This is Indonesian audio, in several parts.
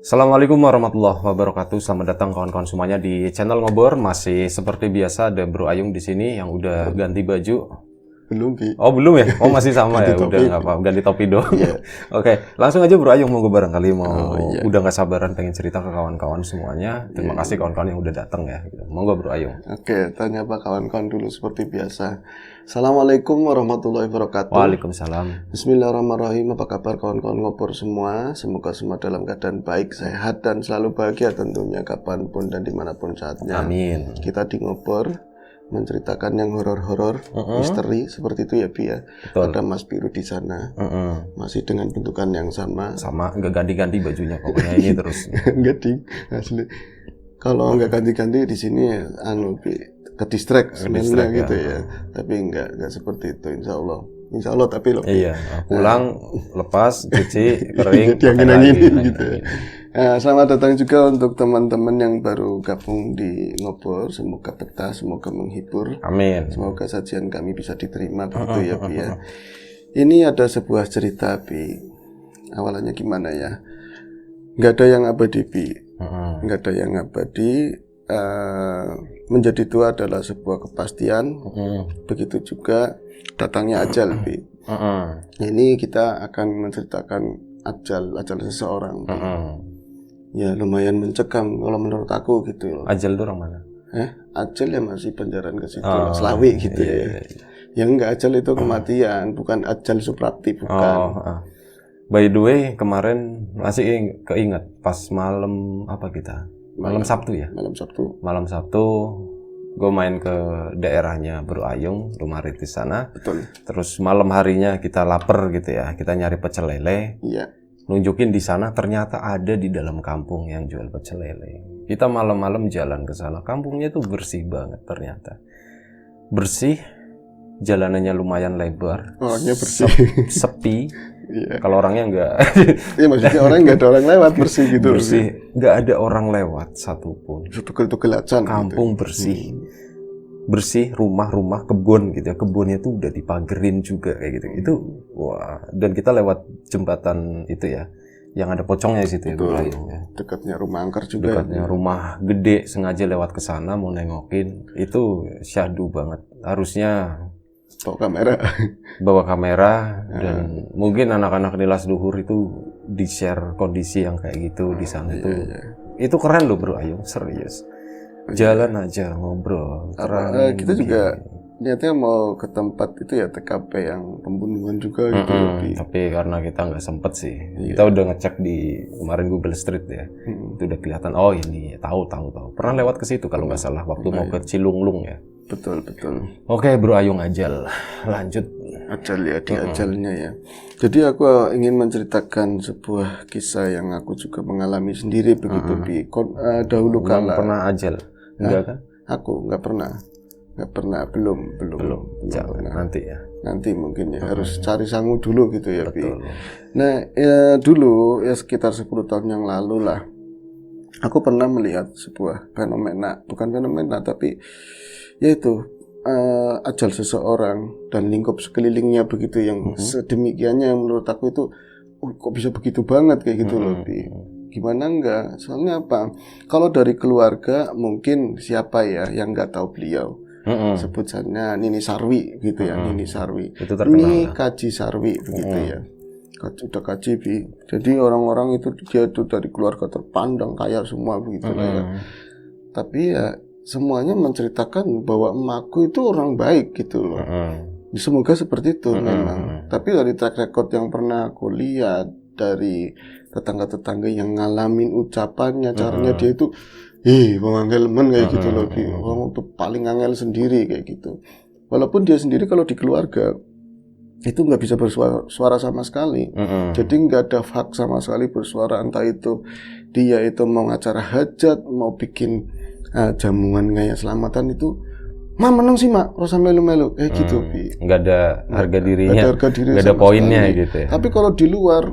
Assalamualaikum warahmatullahi wabarakatuh. Selamat datang kawan-kawan semuanya di channel Ngobor. Masih seperti biasa ada Bro Ayung di sini yang udah ganti baju. Belum, Bi. Oh belum ya? Oh masih sama ya? Ganti Udah topi. nggak apa, ganti topi dong. Iya. Oke, langsung aja Bro Ayung, mau gue barangkali iya. udah nggak sabaran pengen cerita ke kawan-kawan semuanya. Terima kasih kawan-kawan yang udah datang ya. Monggo Bro Ayung. Oke, tanya apa kawan-kawan dulu seperti biasa. Assalamualaikum warahmatullahi wabarakatuh. Waalaikumsalam. Bismillahirrahmanirrahim. Apa kabar kawan-kawan Ngobor semua? Semoga semua dalam keadaan baik, sehat, dan selalu bahagia tentunya kapanpun dan dimanapun saatnya. Amin. Kita di Ngobor menceritakan yang horor-horor, misteri seperti itu ya, Bi ya. Betul. Ada Mas Biru di sana, masih dengan bentukan yang sama. Sama, nggak ganti-ganti bajunya pokoknya ini terus. Enggak ding, asli. Kalau nggak ganti-ganti di sini, Bi, ke distract sebenarnya gitu ya. Tapi nggak seperti itu, insya Allah. Tapi loh. Iya, pulang, lepas, cuci, kering, diangin-angin gitu ya. Selamat datang juga untuk teman-teman yang baru gabung di Ngobor. Semoga betah, semoga menghibur. Amin. Semoga sajian kami bisa diterima begitu ya, Bi ya. Ini ada sebuah cerita, Bi. Awalnya gimana ya? Nggak ada yang abadi, Bi. Nggak ada yang abadi. Menjadi tua adalah sebuah kepastian. Begitu juga datangnya ajal, Bi. Ini kita akan menceritakan ajal seseorang, Bi. Ya lumayan mencekam kalau menurut aku gitu loh. Ajal itu orang mana? Ajal ya masih penjarahan ke situ, Selawi gitu ya. Yang enggak ajal itu kematian, bukan ajal suprapti, bukan. By the way, kemarin masih keinget pas malam apa kita? Malam Sabtu ya? Malam Sabtu gue main ke daerahnya Bro Ayung, Lumarit di sana. Betul. Terus malam harinya kita lapar gitu ya, kita nyari pecel lele. Iya. Nunjukin di sana ternyata ada di dalam kampung yang jual pecel lele. Kita malam-malam jalan ke sana, kampungnya tuh bersih banget ternyata. Bersih, jalanannya lumayan lebar. Orangnya bersih. Sepi. Iya. Kalau orangnya enggak. Iya maksudnya orang nggak ada orang lewat, bersih gitu. Bersih, nggak ada orang lewat satupun. Tugel-tugelacan. Kampung gitu. bersih. Bersih, rumah-rumah, kebun gitu ya. Kebunnya tuh udah dipagerin juga kayak gitu. Itu wah, dan kita lewat jembatan itu ya, yang ada pocongnya di situ ya. Dekatnya rumah angker juga. Dekatnya rumah gede, sengaja lewat ke sana mau nengokin. Itu syahdu banget. Harusnya bawa kamera dan mungkin anak-anak kelas luhur itu di-share kondisi yang kayak gitu di sana tuh. Itu keren loh Bro Ayung, serius. Jalan aja ngobrol. Kita juga niatnya mau ke tempat itu ya, TKP yang pembunuhan juga gitu. Tapi karena kita nggak sempet sih. Kita udah ngecek di kemarin Google Street ya. Itu udah kelihatan. Oh ini tahu. Pernah lewat ke situ kalau nggak salah waktu mau ke Cilunglung ya. Betul. Oke Bro Ayung, ajal. Lanjut. Ajal ya, di ajalnya ya. Jadi aku ingin menceritakan sebuah kisah yang aku juga mengalami sendiri begitu Bi. Dahulu kala. Pernah ajal? Enggak kan? Aku nggak pernah, belum Jangan, nanti ya. Nanti mungkin ya, harus cari sangu dulu gitu ya, Bi. Betul. Nah, dulu ya sekitar 10 tahun yang lalu lah, aku pernah melihat sebuah fenomena, bukan fenomena tapi yaitu ajal seseorang dan lingkup sekelilingnya begitu yang sedemikiannya yang menurut aku itu kok bisa begitu banget kayak gitu loh, Bi. Gimana enggak? Soalnya apa? Kalau dari keluarga mungkin siapa ya yang nggak tahu beliau. Sebutnya Nini Sarwi gitu ya, Nini Sarwi. Ini Kaji Sarwi begitu ya. Udah Kaji, Bi. Jadi orang-orang itu dia itu dari keluarga terpandang kaya semua begitu lah ya. Tapi ya semuanya menceritakan bahwa emakku itu orang baik gitu loh. Semoga seperti itu memang. Tapi dari track record yang pernah aku lihat dari tetangga-tetangga yang ngalamin ucapannya, caranya dia itu bang angel men kayak gitu loh, orang tuh paling angel sendiri kayak gitu. Walaupun dia sendiri kalau di keluarga itu nggak bisa bersuara sama sekali. Jadi nggak ada hak sama sekali bersuara, entah itu dia itu mau acara hajat, mau bikin jamuan kayak selamatan itu menang sih mak, rasa melu-melu kayak gitu, Bi. Nggak ada harga dirinya, nggak ada poinnya gitu ya. Tapi kalau di luar,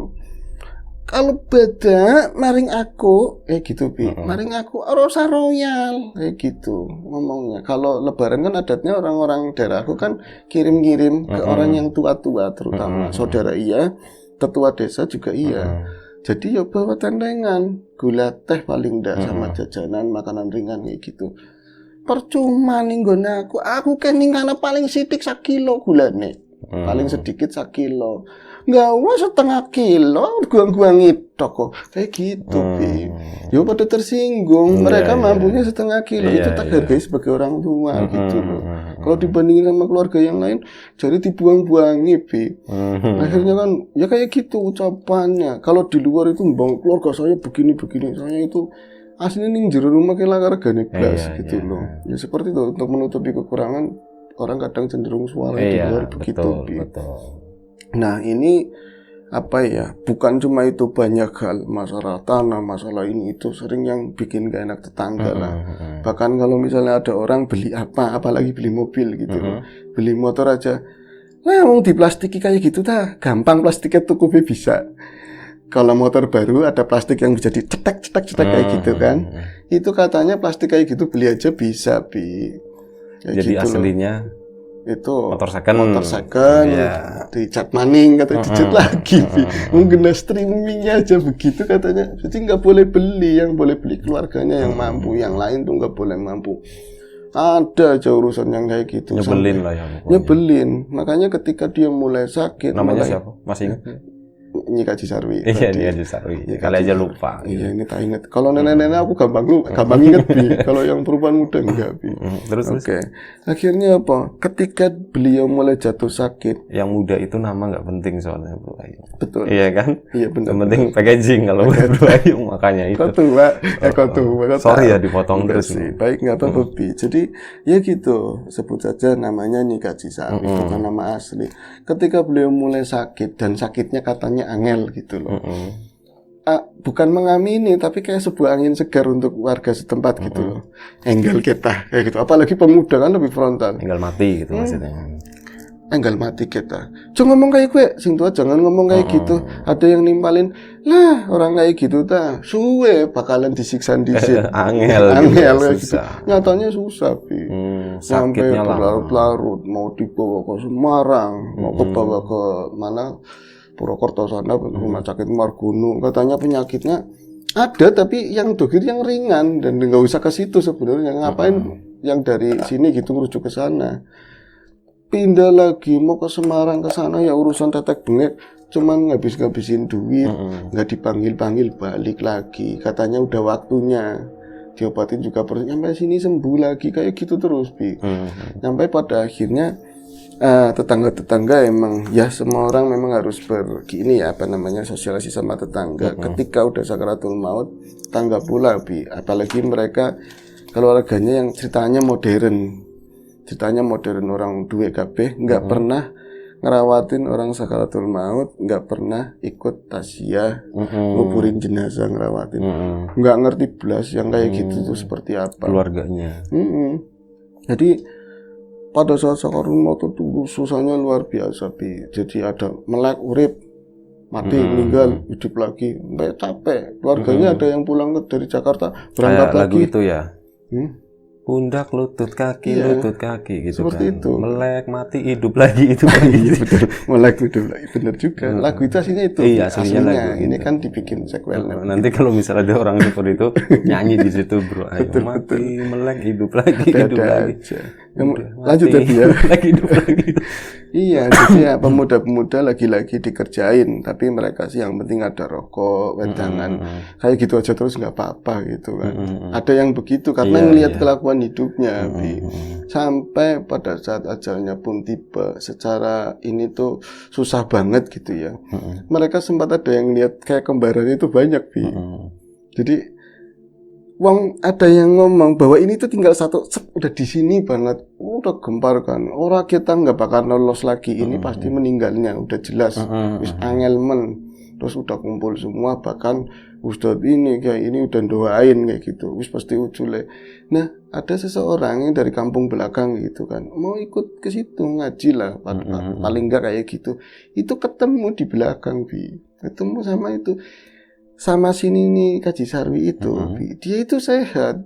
kalau beda maring aku gitu, Bi. Maring aku rasa royal kayak gitu ngomongnya. Kalau lebaran kan adatnya orang-orang daerah aku kan kirim-kirim ke orang yang tua-tua, terutama saudara iya, tetua desa juga iya. Jadi ya bawa tendengan, gula teh paling ndak sama jajanan makanan ringan kayak gitu. Percuma nih nggone aku kan ning kana paling sithik 1 kilo gulane. Paling sedikit 1 kilo. Nggak usah setengah kilo, guang-guang itu kok. Kayak gitu, Bi. Ya pada tersinggung. Mereka mampunya setengah kilo. Itu tak hargai sebagai orang tua, gitu loh. Kalau dibandingin sama keluarga yang lain, jadi dibuang-buangi, Bi. Akhirnya kan, ya kayak gitu ucapannya. Kalau di luar itu, bang, keluarga saya begini-begini. Saya itu aslinya ning jero rumah kayak regane blas, gitu loh. Ya seperti itu, untuk menutupi kekurangan, orang kadang cenderung suara di luar begitu, Bi. Betul. Nah ini apa ya, bukan cuma itu, banyak hal, masalah tanah, masalah ini itu sering yang bikin gak enak tetangga lah. Bahkan kalau misalnya ada orang beli apa, apalagi beli mobil gitu, beli motor aja, nah mau diplastiki kayak gitu dah, gampang plastiknya tuh bisa. Kalau motor baru ada plastik yang bisa dicetek kayak gitu kan, itu katanya plastik kayak gitu beli aja bisa, Bi. Kayak jadi gitu aslinya loh. Itu motor second dicat maning kata dicat lagi, mungkin streamingnya aja begitu katanya. Jadi nggak boleh beli, yang boleh beli keluarganya yang mampu, yang lain tuh nggak boleh mampu. Ada aja urusan yang kayak gitu. Nyebelin lah ya. Nyebelin. Makanya ketika dia mulai sakit, namanya siapa? Masih ingat? Nyi Kaji Sarwi. Iya, Nyi Kaji Sarwi. Kali aja lupa. Iya, ini tak ingat. Kalau nenek-nenek aku gampang inget, Bi. Kalau yang perempuan muda enggak, Bi. Terus. Oke. Akhirnya apa? Ketika beliau mulai jatuh sakit. Yang muda itu nama nggak penting soalnya, Bro Ayu. Betul. Iya kan? Iya benar. Yang penting packaging kalau Bro Ayu, makanya itu. Kau tua. Sorry ya dipotong terus. Sih. Baik, nggak apa-apa, Bi. Jadi ya gitu. Sebut saja namanya Nyi Kaji Sarwi, bukan nama asli. Ketika beliau mulai sakit dan sakitnya katanya angel gitu loh. Bukan mengamini, tapi kayak sebuah angin segar untuk warga setempat gitu loh. Enggal kita kayak gitu. Apalagi pemuda kan lebih frontal. Enggal mati gitu maksudnya. Enggal mati kita. Jangan ngomong kayak gue, sing tua jangan ngomong kayak gitu. Ada yang nimpalin, lah orang kayak gitu ta, suwe bakalan disiksa dhisik. Angel gitu. Nyatanya susah, Bi. Sampai berlarut-larut, mau dibawa ke Semarang, mau dibawa ke mana? Purwokerto sana, rumah sakit Margono. Katanya penyakitnya ada, tapi yang dokter yang ringan dan nggak usah ke situ sebenarnya. Ngapain yang dari sini gitu merujuk ke sana? Pindah lagi mau ke Semarang ke sana ya urusan tetek bengek, cuman ngabisin duit, nggak dipanggil balik lagi. Katanya udah waktunya diobatin juga sampai sini sembuh lagi kayak gitu terus, Bi. Sampai pada akhirnya tetangga-tetangga emang ya semua orang memang harus begini ya, apa namanya, sosialisasi sama tetangga. Ketika udah sakaratul maut, tetangga pula, Bi. Apalagi mereka keluarganya yang ceritanya modern orang duwe kabeh, nggak pernah ngerawatin orang sakaratul maut, nggak pernah ikut taziah, nguburin jenazah, ngerawatin, nggak ngerti belas yang kayak gitu tuh seperti apa keluarganya. Jadi pada saat sakaratul maut itu susahnya luar biasa, Bi. Jadi ada melek urip, mati, meninggal, hidup lagi, sampai capek. Keluarganya ada yang pulang dari Jakarta, berangkat kayak lagi. Lagu itu ya. Pundak, lutut, kaki, lutut, kaki gitu seperti kan. itu. Melek, mati, hidup lagi itu kan. Iya betul. Melek, hidup lagi, benar juga. Lagu itu aslinya itu. Iya, aslinya. Ini kan dibikin sequel. Nanti kalau misalnya ada orang seperti itu nyanyi di situ, Bro. Ayo, mati, melek, hidup lagi, hidup lagi. Lanjut ya, Bi. Hidup lagi. Iya, jadi ya pemuda-pemuda lagi-lagi dikerjain, tapi mereka sih yang penting ada rokok, wedangan, kayak gitu aja terus nggak apa-apa gitu kan. Ada yang begitu karena ngelihat kelakuan hidupnya, Bi. Sampai pada saat ajalnya pun tiba, secara ini tuh susah banget gitu ya. Mereka sempat ada yang lihat kayak kembaran itu banyak, Bi. Jadi ada yang ngomong bahwa ini tuh tinggal satu, udah di sini banget, udah gempar kan. Orang kita nggak bakal lolos lagi, ini pasti meninggalnya, udah jelas. Wis angelmen, terus udah kumpul semua, bahkan Ustadz ini kayak ini udah doain kayak gitu, wis pasti ujule. Nah, ada seseorang yang dari kampung belakang gitu kan, mau ikut ke situ ngaji lah, paling nggak kayak gitu. Itu ketemu di belakang, Bi. Ketemu sama itu. Sama sini nih Kaji Sarwi itu, dia itu sehat,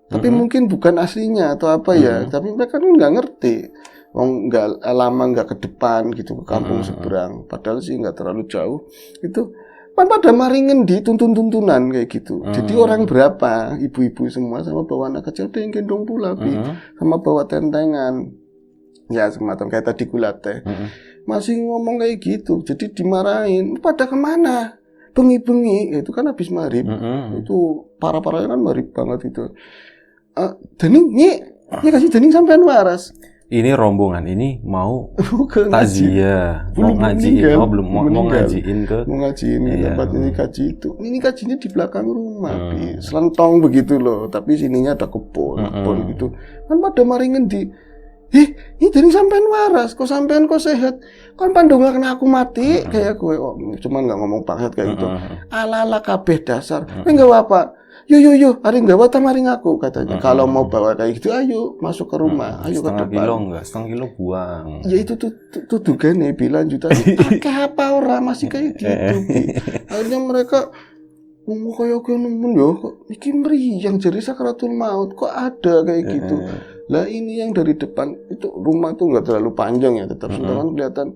tapi mungkin bukan aslinya atau apa ya, tapi mereka kan nggak ngerti, nggak lama nggak ke depan gitu ke kampung seberang, padahal sih nggak terlalu jauh, itu pada maringen di tuntunan kayak gitu. Jadi orang berapa, ibu-ibu semua sama bawa anak kecil, ada yang gendong pula, sama bawa tentengan. Ya semacam kayak tadi gulate. Masih ngomong kayak gitu, jadi dimarahin. Pada kemana? Bengi-bengi, itu kan habis maghrib. Itu parah-parahnya kan maghrib banget itu. Dening, ini kasih dening sampean waras. Ini rombongan ini mau Bukan takziah, mau ngajiin, mau ngajiin ke tempat ini kaji itu. Ini kajinya di belakang rumah, di selentong begitu loh. Tapi sininya ada kebun gitu. Kan pada maringen di, ini dening sampean waras, kok sampean kok sehat. Kan pandongan aku mati kayak gue. Oh, cuman nggak ngomong paket kayak gitu. Ala-ala kabeh dasar. Enggak apa. Yo, hari nggak bawa tamaring aku katanya. Kalau mau bawa kayak gitu, ayo masuk ke rumah, ayo ke depan. Setengah kilo buang. Ya itu tuh dugane bilang juta. Akeh apa orang masih kayak gitu. Akhirnya mereka ngomong kayak gini, yo kok iki meriang jadi sakaratul maut kok ada kayak gitu. Lah ini yang dari depan itu rumah tuh nggak terlalu panjang ya, tetap sebenarnya kelihatan.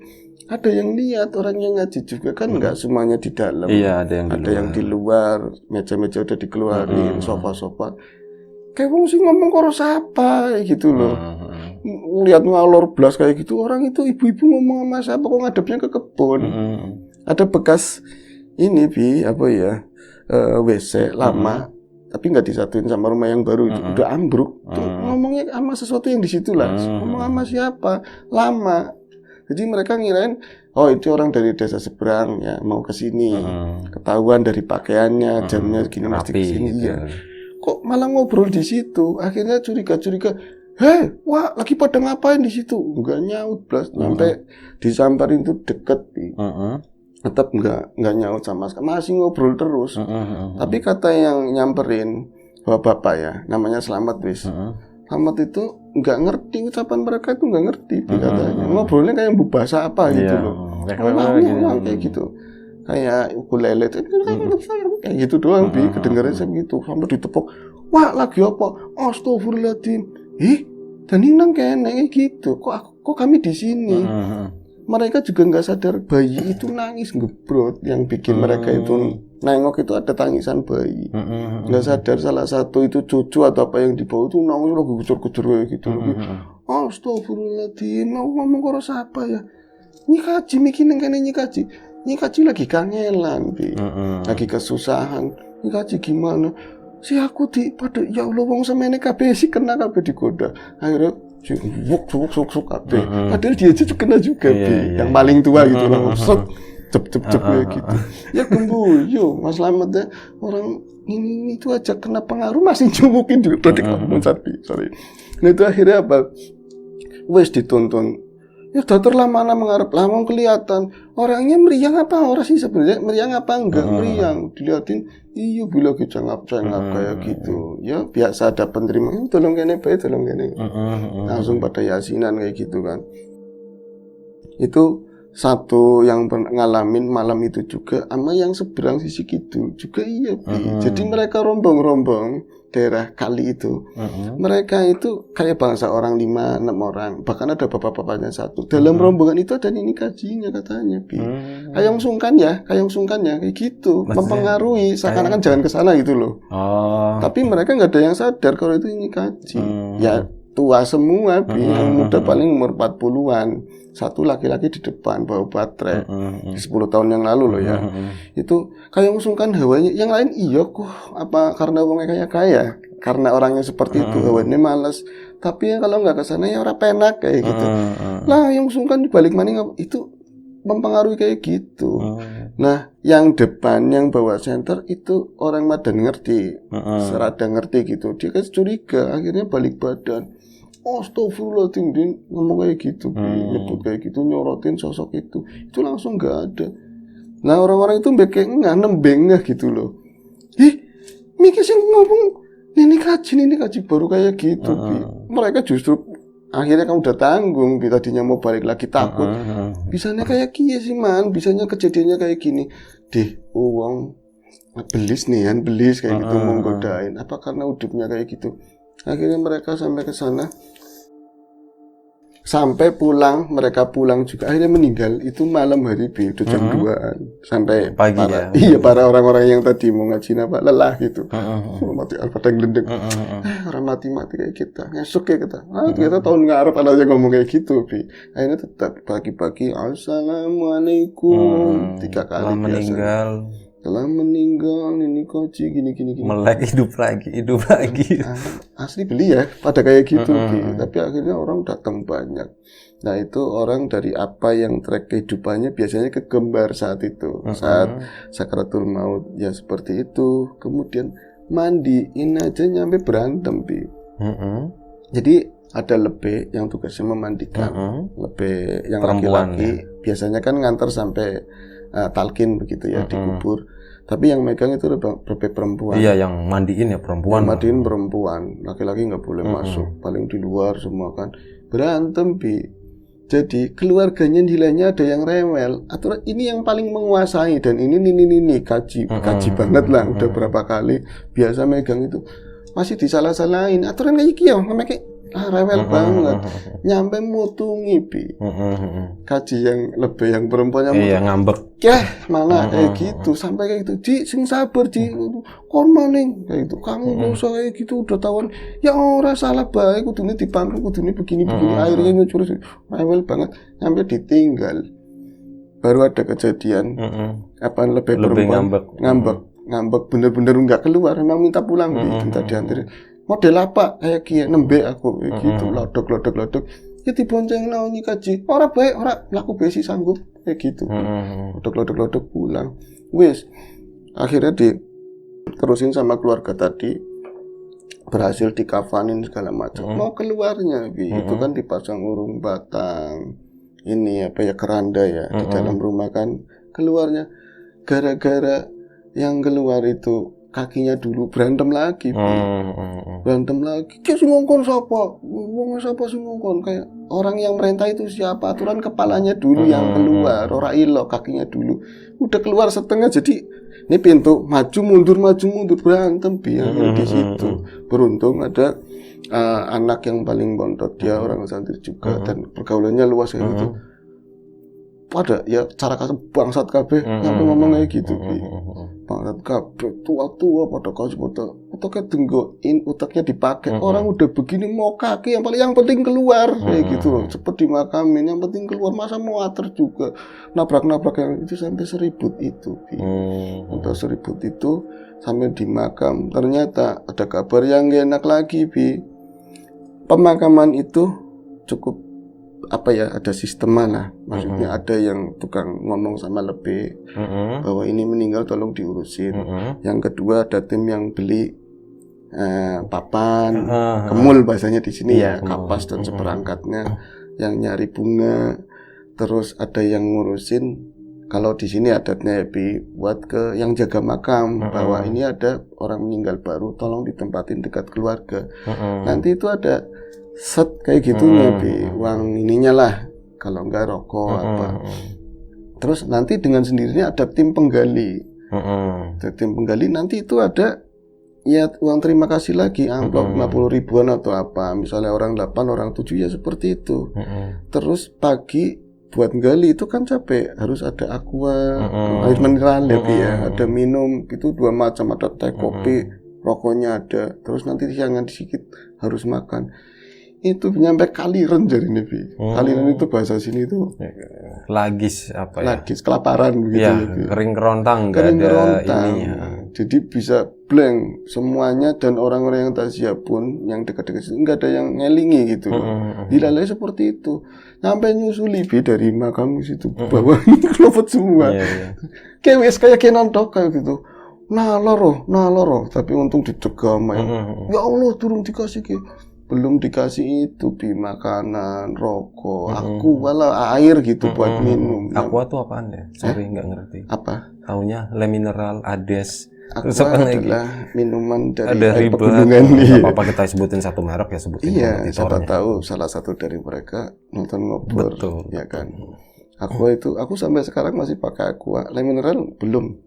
Ada yang lihat orang yang ngaji juga kan nggak semuanya di dalam. Iya, ada yang di luar, meja-meja udah dikeluarin, sofa-sofa. Kayak wong sih ngomong karo siapa gitu loh. Lihat ngalor blas kayak gitu, orang itu ibu-ibu ngomong sama siapa kok ngadepnya ke kebun. Ada bekas ini WC lama. Tapi nggak disatuin sama rumah yang baru, udah ambruk. Tuh, ngomongnya sama sesuatu yang di situ lah. Ngomong sama siapa? Lama. Jadi mereka ngirain, oh itu orang dari desa seberang ya mau ke sini. Ketahuan dari pakaiannya, jamnya gini mesti ke sini. Iya. Kok malah ngobrol di situ? Akhirnya curiga. Hei, wah lagi pada ngapain di situ? Enggak nyaut blas, sampai disamperin tuh deket. Tetap enggak nyaut sama sekali, masih ngobrol terus. Tapi kata yang nyamperin bapak ya, namanya Selamat wis. Selamat itu nggak ngerti ucapan mereka itu nggak ngerti katanya. Ngobrolnya kayak bahasa apa gitu loh. Kayak gitu. Kayak ukulele kayak gitu doang kedengarannya segitu sampai ditepuk. Wah, lagi apa? Astagfirullahaladzim. Dan ini nang kayak gitu. Kok kami di sini? Mereka juga nggak sadar bayi itu nangis ngebrot, yang bikin mereka itu nengok itu ada tangisan bayi. Nggak sadar salah satu itu cucu atau apa yang dibawa itu nangis lagi kucur-kucur kayak gitu. Astagfirullahaladzim, ngomong karo siapa ya? Ini kaji mikirin kan ini kaji. Ini kaji lagi kangenan, lagi kesusahan. Ini kaji gimana? Si aku pada ya Allah wong semene kabeh sih kena kabeh digoda. Akhirnya suk kabeh. Padahal dia aja kena juga, yang paling tua gitu loh. Cep kayak gitu. Ya gembuyu, Mas Slamet ya. Orang ini itu aja kena pengaruh masih jumukin juga berarti kamu sorry. Nah itu akhirnya apa? Wes dituntun. Ya udah terlama mengarep lama kelihatan orangnya meriang apa orang sih sebenarnya meriang apa enggak meriang dilihatin iya bila kecengap kayak gitu ya biasa ada penerima tolong kene langsung pada yasinan kayak gitu kan. Itu satu yang ngalamin malam itu juga sama yang seberang sisi kidul juga iya. Jadi mereka rombong-rombong daerah kali itu. Mereka itu kayak bangsa orang 5-6 orang, bahkan ada bapak-bapaknya satu. Dalam rombongan itu ada ini kajinya katanya, Kayong sungkan ya kayak gitu. Maksudnya, mempengaruhi seakan-akan jangan ke sana gitu loh. Tapi mereka nggak ada yang sadar kalau itu ini kaji. Ya tua semua, yang muda paling umur 40-an. Satu laki-laki di depan bawa baterai 10 tahun yang lalu loh ya. Itu kayak sungkan hawanya. Yang lain iya kok apa karena orangnya kaya karena orangnya seperti itu hawanya malas. Tapi ya, kalau nggak kesana ya orang penak kayak gitu. Lah yang sungkan dibalik maning itu mempengaruhi kayak gitu. Nah yang depan yang bawa senter itu orang Madan ngerti, serada ngerti gitu. Dia kan curiga akhirnya balik badan. Astagfirullahaladzim, dia ngomong kayak gitu, nyebut kayak gitu, nyorotin sosok itu langsung nggak ada. Nah orang-orang itu nembeng gitu loh. Mikir sih ngomong ini kaji baru kayak gitu. Mereka justru akhirnya kamu udah tanggung, tadinya mau balik lagi takut. Bisanya kayak gini sih man, bisanya kejadiannya kayak gini. Uang belis kayak gitu menggodain. Apa karena hidupnya kayak gitu? Akhirnya mereka sampai ke sana. sampai mereka pulang juga akhirnya meninggal itu malam hari Bi, udah jam 2-an sampai pagi para, ya. Iya, para orang-orang yang tadi mau ngaji lelah gitu. Mati pada gelendeng. Orang mati kayak kita. Ngesuk ya kita. Ternyata tahun ngarep ada yang ngomong kayak gitu, Bi. Akhirnya tetap pagi-pagi assalamualaikum 3 kali biasanya. Telah meninggal ini koji gini. Melek hidup lagi. Asli beli ya pada kayak gitu. Tapi akhirnya orang datang banyak. Nah itu orang dari apa yang track kehidupannya biasanya kegembar saat itu, saat sakaratul maut ya seperti itu. Kemudian mandiin aja nyampe berantem Bi. Jadi ada lebih yang tugasnya memandikan, lebih yang laki-laki biasanya kan ngantar sampai talqin begitu ya dikubur. Tapi yang megang itu lebih perempuan. Iya, yang mandiin ya perempuan. Yang mandiin perempuan, laki-laki nggak boleh masuk, paling di luar semua kan. Berantem Bi. Jadi keluarganya nilainya ada yang rewel. Aturan ini yang paling menguasai dan ini kaji banget lah. Udah berapa kali biasa megang itu masih disalah-salahin. Aturan kayak gitu ya, kayak rewel banget. Nyampe mutungi Bi. Kaji yang lebih yang perempuannya iya ngambek. Malah kayak gitu sampai kayak gitu. Ji sing sabar Ji. Kon maning kayak gitu. Kamu enggak usah kayak gitu udah tahuan. Ya ora salah bae kudune dipangku kudune begini. Akhirnya nyucur rewel banget sampai ditinggal. Baru ada kejadian lebih perempuan ngambek bener-bener enggak keluar, memang minta pulang minta diantarin. Model apa kayak kia nembe aku gitu lodok ya dibonceng naoni kaji ora baik ora laku besi sanggup kayak gitu lodok pulang wis akhirnya diterusin sama keluarga tadi berhasil dikafanin segala macam mau keluarnya itu kan dipasang urung batang ini keranda ya di dalam rumah kan keluarnya gara-gara yang keluar itu kakinya dulu berantem lagi, berantem lagi. Kayak ngongkon siapa sih ngongkon kayak orang yang merintah itu siapa? Aturan kepalanya dulu yang keluar, ora ilok kakinya dulu. Udah keluar setengah jadi ini pintu maju mundur berantem biar di situ. Beruntung ada anak yang paling bontot dia orang santri juga dan pergaulannya luas kayak gitu. Ada ya cara kasih bangsat kabeh nyampe ngomong kayak gitu bangsat kabeh tua pada kasih otaknya denggoin otaknya dipakai orang udah begini mau kaki yang penting keluar kayak gitu loh cepet dimakamin yang penting keluar masa mau ater juga nabrak yang itu sampai 1000 itu udah 1000 itu sampai di makam ternyata ada kabar yang gak enak lagi pemakaman itu cukup ada sistemnya lah maksudnya ada yang tukang ngomong sama lebih bahwa ini meninggal tolong diurusin yang kedua ada tim yang beli papan kemul bahasanya di sini ya kapas dan seperangkatnya yang nyari bunga terus ada yang ngurusin kalau di sini adatnya buat ke yang jaga makam bahwa ini ada orang meninggal baru tolong ditempatin dekat keluarga nanti itu ada set kayak gitu uang ininya lah kalau enggak rokok terus nanti dengan sendirinya ada tim penggali nanti itu ada ya uang terima kasih lagi amplop 50 ribuan atau apa misalnya orang 8 orang 7 ya seperti itu terus pagi buat gali itu kan capek harus ada aqua air mineral ya ada minum itu 2 macam ada teh kopi rokoknya ada terus nanti siangan sedikit harus makan itu nyampe kaliren jadi Nabi. Kaliren itu bahasa sini itu lagis lagis kelaparan begitu ya, kering kerontang ininya. Jadi bisa blank semuanya dan orang-orang yang tak siap pun yang dekat-dekat situ enggak ada yang ngelingi gitu dilalai seperti itu sampai nyusuli dari makam situ bawah kelopot semua kayak nonton kayak gitu naloro tapi untung dicegah ya Allah turun dikasih belum dikasih itu makanan, rokok, aku wala air gitu buat minum. Aqua tuh apaan ya? Sorry nggak ngerti. Apa? Taunya le mineral, ades. Aqua adalah minuman dari ada air pegunungan. Iya. Apa kita sebutin satu merek ya sebutin. Iya, siapa tahu salah satu dari mereka nonton ngobrol. Betul. Ya kan. Aqua itu aku sampai sekarang masih pakai Aqua. Le mineral belum.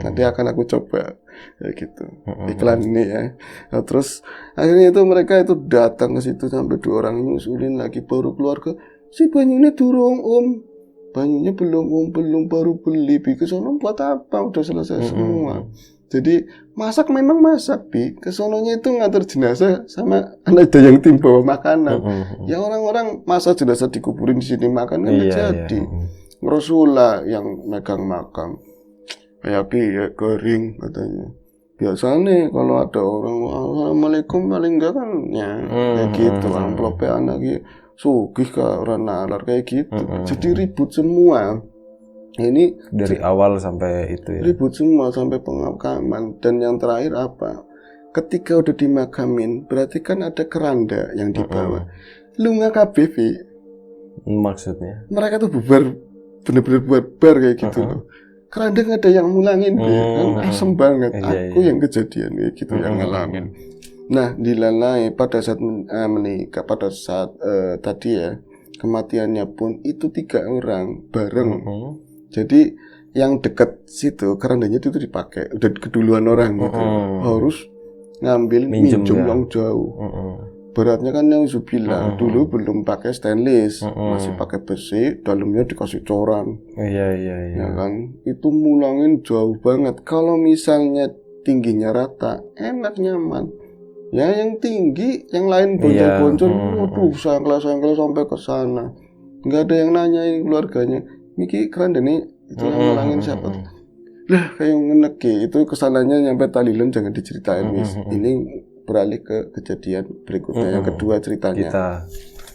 Nanti akan aku coba kayak gitu iklan ini ya. Nah, terus akhirnya itu mereka itu datang ke situ sampai 2 orang nyusulin lagi, baru keluarga si banyunya durung om, banyunya belum baru beli Bi, ke sono buat apa, udah selesai semua. Jadi masak memang masak Bi, ke sononya itu ngantar jenazah sama ada yang tim bawa makanan. Ya orang-orang masa jenazah dikuburin di sini makan kan jadi. Rasulullah yang megang makam kayak ya kering katanya. Biasanya kalau ada orang assalamualaikum paling enggak kan ya kayak gitu, amplopnya anak gitu sugih ke orang nalar kayak gitu. Jadi ribut semua. Ini dari awal sampai itu ya. Ribut semua sampai pemakaman. Dan yang terakhir apa? Ketika udah dimakamin, berarti kan ada keranda yang dibawa. Lu nggak KBV. Maksudnya? Mereka tuh bubar, bener-bener bubar kayak gitu loh. Keranda nggak ada yang mulangin, kan asem banget. Aku yang kejadian kayak gitu yang ngalamin. Nah, dilalai pada saat menikah, pada saat tadi ya kematiannya pun itu 3 orang bareng. Jadi yang dekat situ kerandanya itu dipakai, udah keduluan orang gitu. Harus ngambil minjem yang jauh. Beratnya kan yang Zubila dulu belum pakai stainless, masih pakai besi, dalamnya dikasih coran. Iya. Ya kan, itu mulangin jauh banget. Kalau misalnya tingginya rata, enak nyaman. Ya yang tinggi, yang lain boncol-boncol, waduh sangkla sampai ke sana. Nggak ada yang nanyain keluarganya. Niki keranda nih itu yang ngulangin siapa? Lah kayak ngeneki itu kesananya nyampe Talilan jangan diceritain Miss. Ini beralih ke kejadian berikutnya yang kedua ceritanya. Kita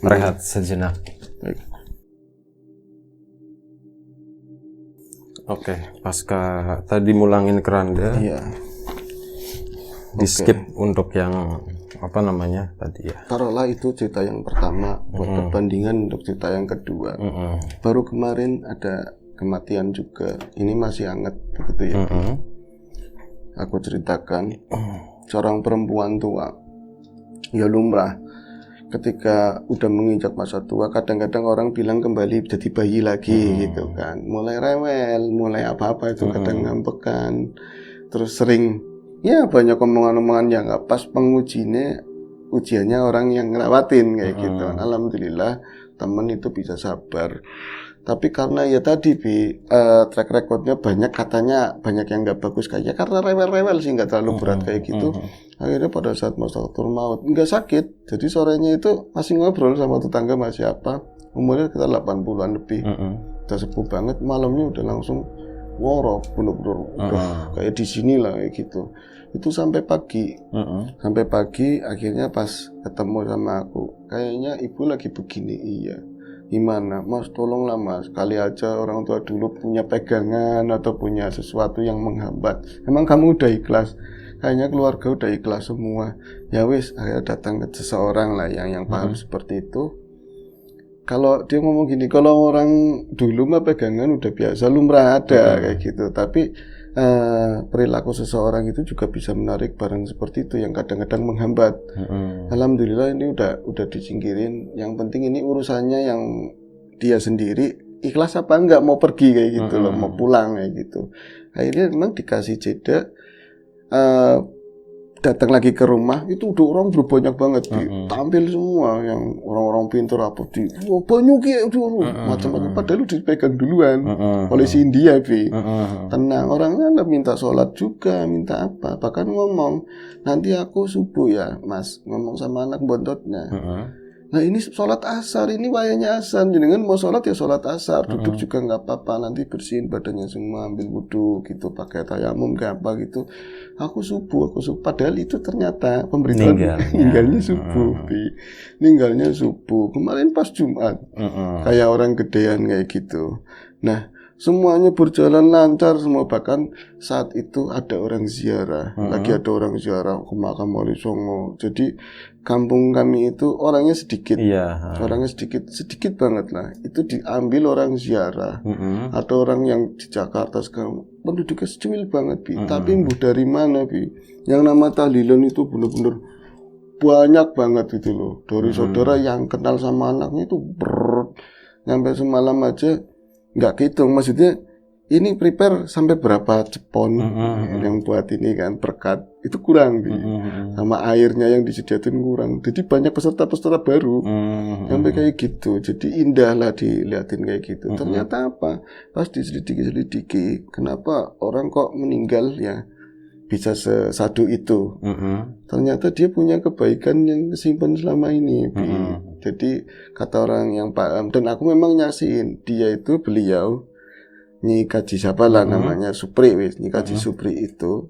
rehat sejenak. Baik. Oke, pasca tadi mulangin keranda. Iya. Di skip untuk yang apa namanya tadi ya. Taruhlah itu cerita yang pertama buat perbandingan untuk cerita yang kedua. Baru kemarin ada kematian juga. Ini masih hangat begitu ya. Aku ceritakan seorang perempuan tua. Ya lumrah. Ketika udah menginjak masa tua, kadang-kadang orang bilang kembali jadi bayi lagi gitu kan. Mulai rewel, mulai apa-apa itu kadang ngambekan. Terus sering ya banyak omongan-omongan yang nggak pas, ujiannya orang yang ngerawatin kayak gitu. Alhamdulillah temen itu bisa sabar. Tapi karena ya tadi track recordnya banyak, katanya banyak yang nggak bagus kayaknya karena rewel-rewel sih, nggak terlalu berat kayak gitu. Akhirnya pada saat masyarakul maut nggak sakit, jadi sorenya itu masih ngobrol sama tetangga, masih apa, umurnya kita 80-an lebih, udah sepuh banget. Malamnya udah langsung ngorok, bener-bener udah kayak di sini lah kayak gitu. Itu sampai pagi, sampai pagi. Akhirnya pas ketemu sama aku, kayaknya ibu lagi begini. Iya, gimana mas, tolonglah mas, kali aja orang tua dulu punya pegangan atau punya sesuatu yang menghambat. Emang kamu udah ikhlas? Kayaknya keluarga udah ikhlas semua. Ya wis, akhirnya datang ke seseorang lah yang paham seperti itu. Kalau dia ngomong gini, kalau orang dulu mah pegangan udah biasa, lumrah ada kayak gitu. Tapi perilaku seseorang itu juga bisa menarik barang seperti itu yang kadang-kadang menghambat. Alhamdulillah ini udah disingkirin. Yang penting ini urusannya yang dia sendiri ikhlas apa enggak mau pergi kayak gitu loh, mau pulang kayak gitu. Akhirnya memang dikasih jeda. Datang lagi ke rumah itu udah orang berbanyak banget, tampil semua yang orang-orang pintar apa di banyak ya macam-macam, padahal udah dipegang duluan polisi India tenang, orangnya minta sholat juga, minta apa, bahkan ngomong nanti aku subuh ya mas, ngomong sama anak bontotnya. Nah ini sholat asar, ini wayanya asar, jadi kan mau sholat ya sholat asar, duduk juga nggak apa-apa, nanti bersihin badannya semua, ambil wudhu gitu, pakai tayamum kayak apa gitu. Aku subuh, padahal itu ternyata pemberitahuan ninggalnya subuh, kemarin pas Jumat, kayak orang gedean kayak gitu. Nah semuanya berjalan lancar semua, bahkan saat itu ada orang ziarah, lagi ada orang ziarah ke makam Wali Songo. Jadi kampung kami itu orangnya sedikit, orangnya sedikit banget lah. Itu diambil orang ziarah. Ada orang yang di Jakarta sekarang penduduknya secuil banget tapi mbuh dari mana yang nama tahlilan itu benar-benar banyak banget gitu loh. Dari saudara yang kenal sama anaknya itu nyampe semalam aja nggak hitung, maksudnya ini prepare sampai berapa cepon yang buat ini kan berkat itu kurang sama airnya yang disediakan kurang, jadi banyak peserta baru sampai kayak gitu. Jadi indah lah dilihatin kayak gitu. Ternyata apa, pas diselidiki kenapa orang kok meninggal ya bisa sesadu itu. Ternyata dia punya kebaikan yang simpan selama ini. Jadi kata orang yang paham, dan aku memang nyaksiin dia itu, beliau Nyi Kaji siapa lah namanya, Supri wis. Nyi Kaji Supri itu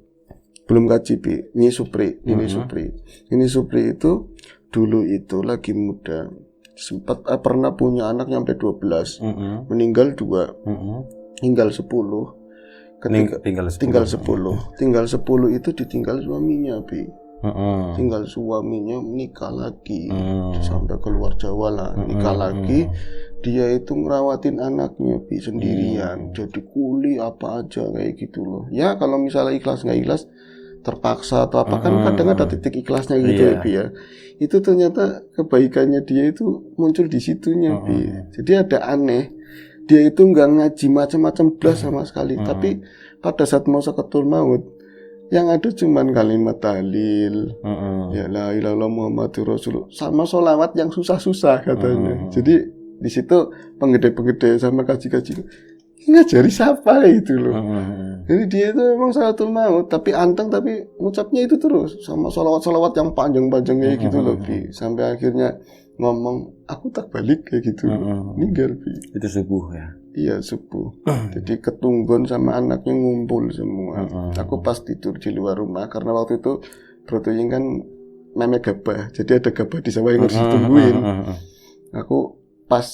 belum kaji Bi, Nyi Supri, Nyi Supri. Nyi Supri itu dulu itu lagi muda, sempat pernah punya anak nyampe 12, meninggal 2, tinggal 10. Tinggal 10 itu ditinggal suaminya Bi. Tinggal suaminya menikah lagi, sampai keluar Jawa lah, nikah lagi. Dia itu ngerawatin anaknya Bi sendirian, jadi kuli apa aja kayak gitu loh. Ya kalau misalnya ikhlas nggak ikhlas, terpaksa atau apa kan kadang ada titik ikhlasnya gitu ya Bi ya. Itu ternyata kebaikannya dia itu muncul di situnya Bi. Jadi ada aneh, dia itu nggak ngaji macam-macam blas sama sekali, tapi pada saat mau sakatul maut yang ada cuman kalimat tahlil, ya la ilaha illallah Muhammadur Rasulullah, sama sholawat yang susah-susah katanya. Jadi di situ penggede-penggede sama kaji-kaji ngajari siapa itu loh. Jadi dia itu memang salatul maut tapi anteng, tapi ngucapnya itu terus sama sholawat yang panjang-panjang kayak gitu loh Bi. Sampai akhirnya ngomong aku tak balik kayak gitu. Meninggal Bi. Itu subuh ya. Iya subuh. Jadi ketunggon sama anaknya ngumpul semua. Aku pas tidur di luar rumah karena waktu itu Brotoying kan namanya gabah. Jadi ada gabah di sawah yang harus ditungguin. Aku pas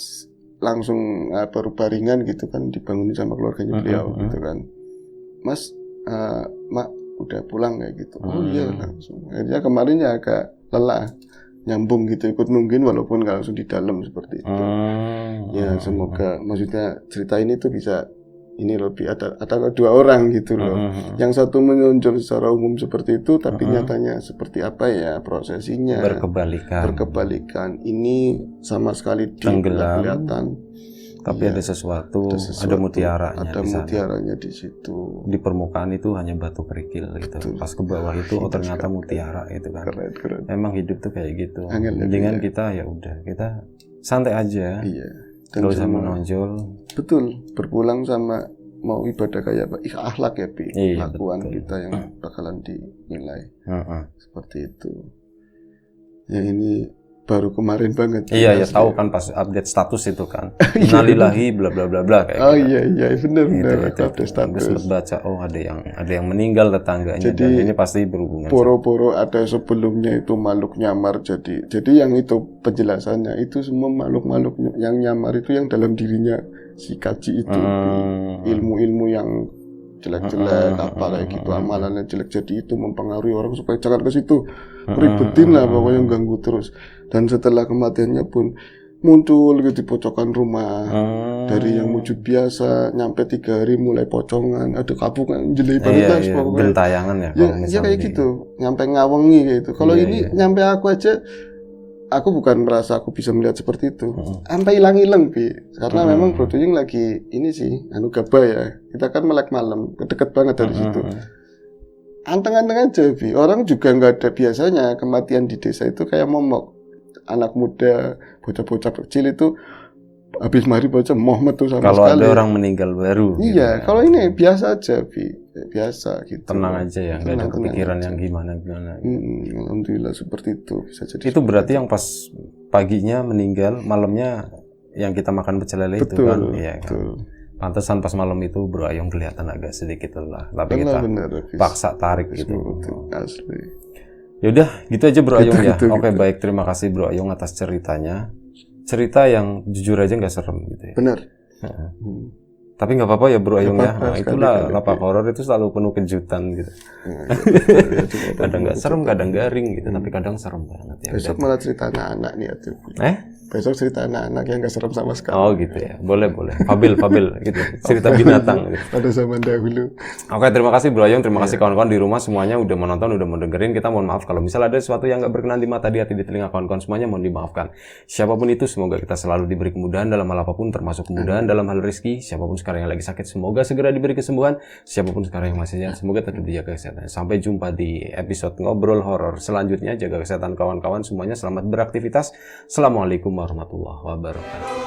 langsung baru baringan gitu kan, dibangunin sama keluarganya beliau gitu kan. Mas, Mak udah pulang kayak gitu. Oh iya langsung. Akhirnya kemarin ya agak lelah, nyambung gitu, ikut nungguin walaupun nggak langsung di dalam seperti itu. Ya semoga maksudnya cerita ini tuh bisa ini lebih ada 2 orang gitu loh. Yang satu menonjol secara umum seperti itu, tapi nyatanya seperti apa ya prosesinya berkebalikan. Ini sama sekali tidak kelihatan. Tapi ya, ada sesuatu, ada mutiaranya. Ada mutiaranya di situ. Di permukaan itu hanya batu kerikil gitu. Pas ke bawah itu ternyata mutiara gitu kan. Keren. Emang hidup tuh kayak gitu. Dengan kita ya udah, kita santai aja. Iya. Gak usah menonjol. Betul, berpulang sama mau ibadah kayak apa? Akhlak ya Bi. Lakuan kita yang bakalan dinilai. Seperti itu. Ya ini baru kemarin banget. Iya ya, tahu kan pas update status itu kan. Innalillahi bla bla bla bla kayak gitu. Iya benar. Itu update status. Terus baca ada yang meninggal tetangganya. Jadi, dan ini pasti berhubungan. Poro-poro ada sebelumnya itu makhluk nyamar. Jadi yang itu penjelasannya itu semua makhluk yang nyamar itu yang dalam dirinya si kaji itu. Ilmu-ilmu yang jelek-jelek apa kayak gitu, amalannya jelek, jadi itu mempengaruhi orang supaya jangan ke situ, ribetin lah pokoknya, ganggu terus. Dan setelah kematiannya pun muncul gitu di pojokan rumah, dari yang wujud biasa nyampe 3 hari mulai pocongan, ada kabungan jelek-jelek pokoknya gentayangan ya kayak gitu, nyampe ngawengi kayak gitu. Kalau ini nyampe aku aja, aku bukan merasa aku bisa melihat seperti itu, sampai hilang-hilang Bi, karena memang Brotoying lagi ini sih gabah ya, kita kan melek malam, deket banget dari situ, anteng-anteng aja Bi. Orang juga nggak ada biasanya kematian di desa itu kayak momok, anak muda, bocah-bocah kecil itu habis mari baca Muhammad tuh sama kalau sekali. Kalau ada orang meninggal baru. Iya, gitu. Kalau ini biasa aja Bi, biasa gitu. Tenang aja ya, nggak ada kepikiran yang gimana. Alhamdulillah seperti itu bisa jadi. Itu berarti yang pas paginya meninggal, malamnya yang kita makan pecel lele itu kan? Iya kan. Pantesan pas malam itu Bro Ayong kelihatan agak sedikit lelah, tapi kita paksa tarik gitu. Asli. Yaudah, gitu aja Bro Ayong ya. Oke, baik, terima kasih Bro Ayong atas ceritanya. Cerita yang jujur aja nggak serem gitu ya. Benar. Tapi nggak apa-apa ya Bro Ayong ya. Nah, itulah lapak horor itu selalu penuh kejutan gitu. Kadang nggak serem, kadang garing gitu, tapi kadang serem banget ya. Besok malah cerita anak-anak nih. Besok cerita anak-anak yang gak serem sama sekali. Oh gitu ya, boleh. Fabil gitu, cerita binatang. Gitu. Pada zaman dahulu. Oke, terima kasih Bro Ayung, terima kasih kawan-kawan di rumah semuanya udah menonton, udah mau dengerin. Kita mohon maaf kalau misalnya ada sesuatu yang nggak berkenan di mata, di hati, di telinga kawan-kawan semuanya, mohon dimaafkan. Siapapun itu, semoga kita selalu diberi kemudahan dalam hal apapun, termasuk kemudahan dalam hal rezeki. Siapapun sekarang yang lagi sakit, semoga segera diberi kesembuhan. Siapapun sekarang yang masih sehat, semoga tetap dijaga kesehatan. Sampai jumpa di episode ngobrol horor selanjutnya. Jaga kesehatan kawan-kawan semuanya. Selamat beraktivitas. Assalamualaikum warahmatullahi wabarakatuh.